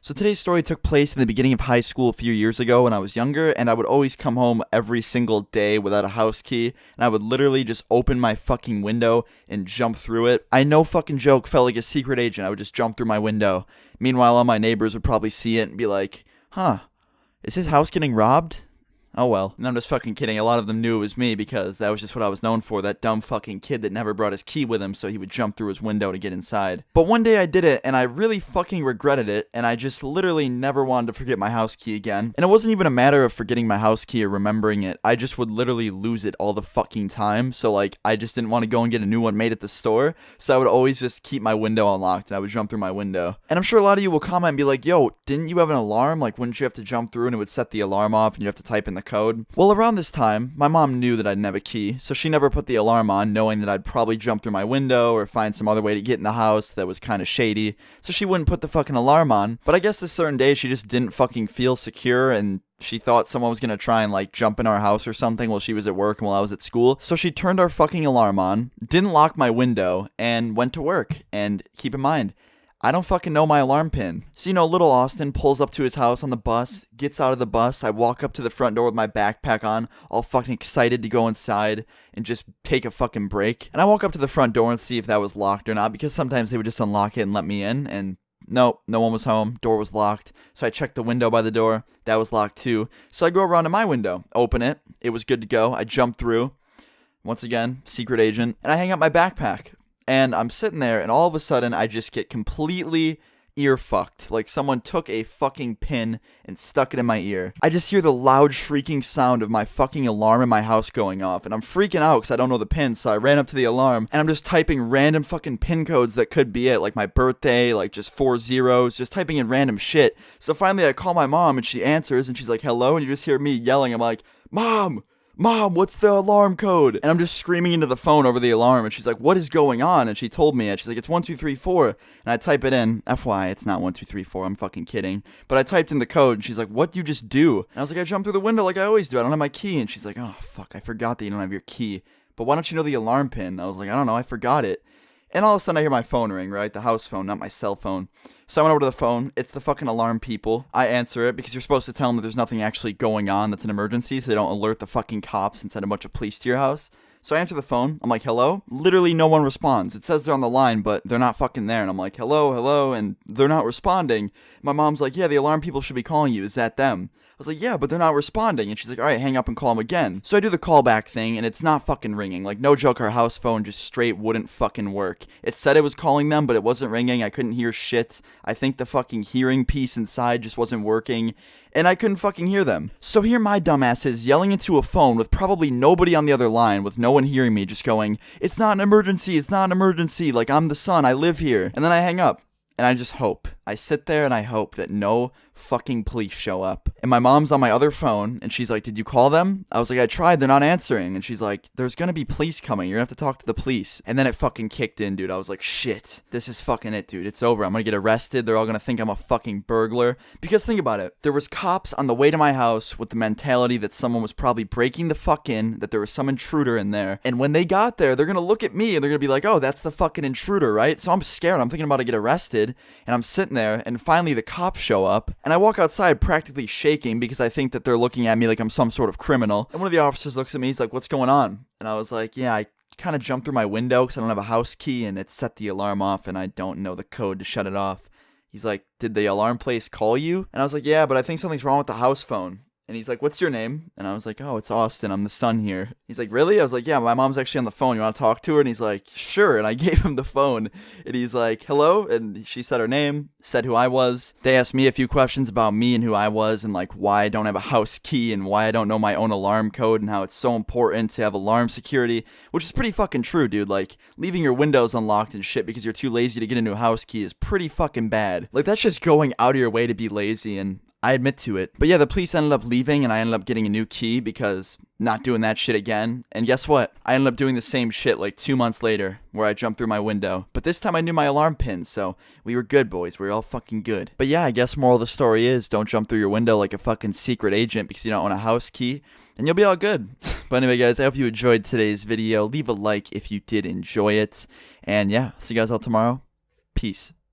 So today's story took place in the beginning of high school a few years ago when I was younger, and I would always come home every single day without a house key, and I would literally just open my fucking window and jump through it. I no fucking joke, felt like a secret agent. I would just jump through my window. Meanwhile, all my neighbors would probably see it and be like, huh, is his house getting robbed? Oh well. And I'm just fucking kidding. A lot of them knew it was me because that was just what I was known for. That dumb fucking kid that never brought his key with him so he would jump through his window to get inside. But one day I did it and I really fucking regretted it, and I just literally never wanted to forget my house key again. And it wasn't even a matter of forgetting my house key or remembering it. I just would literally lose it all the fucking time. So like I just didn't want to go and get a new one made at the store. So I would always just keep my window unlocked and I would jump through my window. And I'm sure a lot of you will comment and be like, yo, didn't you have an alarm? Like wouldn't you have to jump through and it would set the alarm off and you have to type in the code? Well, around this time, my mom knew that I didn't have a key, so she never put the alarm on, knowing that I'd probably jump through my window or find some other way to get in the house that was kind of shady, so she wouldn't put the fucking alarm on. But I guess this certain day she just didn't fucking feel secure, and she thought someone was gonna try and like jump in our house or something while she was at work and while I was at school. So she turned our fucking alarm on, didn't lock my window, and went to work. And keep in mind, I don't fucking know my alarm pin. So, little Austin pulls up to his house on the bus, gets out of the bus. I walk up to the front door with my backpack on, all fucking excited to go inside and just take a fucking break. And I walk up to the front door and see if that was locked or not, because sometimes they would just unlock it and let me in. And nope, no one was home. Door was locked. So I checked the window by the door. That was locked too. So I go around to my window, open it. It was good to go. I jump through. Once again, secret agent. And I hang up my backpack. And I'm sitting there, and all of a sudden, I just get completely ear fucked. Like someone took a fucking pin and stuck it in my ear. I just hear the loud shrieking sound of my fucking alarm in my house going off, and I'm freaking out because I don't know the pin, so I ran up to the alarm, and I'm just typing random fucking pin codes that could be it, like my birthday, like just 4 zeros, just typing in random shit. So finally, I call my mom, and she answers, and she's like, hello, and you just hear me yelling. I'm like, Mom, what's the alarm code? And I'm just screaming into the phone over the alarm, and she's like, what is going on? And she told me, and she's like, it's 1234. And I type it in. FYI, it's not 1234. I'm fucking kidding. But I typed in the code, and she's like, what'd you just do? And I was like, I jumped through the window like I always do. I don't have my key. And she's like, oh, fuck, I forgot that you don't have your key. But why don't you know the alarm pin? I was like, I don't know, I forgot it. And all of a sudden I hear my phone ring, right? The house phone, not my cell phone. So I went over to the phone. It's the fucking alarm people. I answer it because you're supposed to tell them that there's nothing actually going on that's an emergency, so they don't alert the fucking cops and send a bunch of police to your house. So I answer the phone. I'm like, hello? Literally no one responds. It says they're on the line, but they're not fucking there. And I'm like, hello, and they're not responding. My mom's like, yeah, the alarm people should be calling you. Is that them? I was like, yeah, but they're not responding. And she's like, all right, hang up and call them again. So I do the callback thing, and it's not fucking ringing. Like, no joke, our house phone just straight wouldn't fucking work. It said it was calling them, but it wasn't ringing. I couldn't hear shit. I think the fucking hearing piece inside just wasn't working, and I couldn't fucking hear them. So here my dumbass is yelling into a phone with probably nobody on the other line, with no one hearing me, just going, it's not an emergency, like, I'm the son, I live here. And then I hang up. And I just hope. I sit there and I hope that no fucking police show up. And my mom's on my other phone, and she's like, did you call them? I was like, I tried, they're not answering. And she's like, there's gonna be police coming, you're gonna have to talk to the police. And then it fucking kicked in, dude. I was like, shit, this is fucking it, dude. It's over. I'm gonna get arrested. They're all gonna think I'm a fucking burglar. Because think about it. There was cops on the way to my house with the mentality that someone was probably breaking the fuck in, that there was some intruder in there. And when they got there, they're gonna look at me and they're gonna be like, oh, that's the fucking intruder, right? So I'm scared. I'm thinking about to get arrested. And I'm sitting there, and finally the cops show up, and I walk outside practically shaking because I think that they're looking at me like I'm some sort of criminal. And one of the officers looks at me, he's like, what's going on? And I was like, yeah, I kind of jumped through my window because I don't have a house key, and it set the alarm off, and I don't know the code to shut it off. He's like, did the alarm place call you? And I was like, yeah, but I think something's wrong with the house phone. And he's like, what's your name? And I was like, oh, it's Austin. I'm the son here. He's like, really? I was like, yeah, my mom's actually on the phone. You want to talk to her? And he's like, sure. And I gave him the phone. And he's like, hello? And she said her name, said who I was. They asked me a few questions about me and who I was, and like why I don't have a house key and why I don't know my own alarm code, and how it's so important to have alarm security, which is pretty fucking true, dude. Like, leaving your windows unlocked and shit because you're too lazy to get a new house key is pretty fucking bad. Like, that's just going out of your way to be lazy, and I admit to it. But yeah, the police ended up leaving, and I ended up getting a new key because not doing that shit again. And guess what? I ended up doing the same shit like 2 months later, where I jumped through my window. But this time I knew my alarm pin, so we were good, boys. We were all fucking good. But yeah, I guess moral of the story is don't jump through your window like a fucking secret agent because you don't own a house key, and you'll be all good. But anyway, guys, I hope you enjoyed today's video. Leave a like if you did enjoy it. And yeah, see you guys all tomorrow. Peace.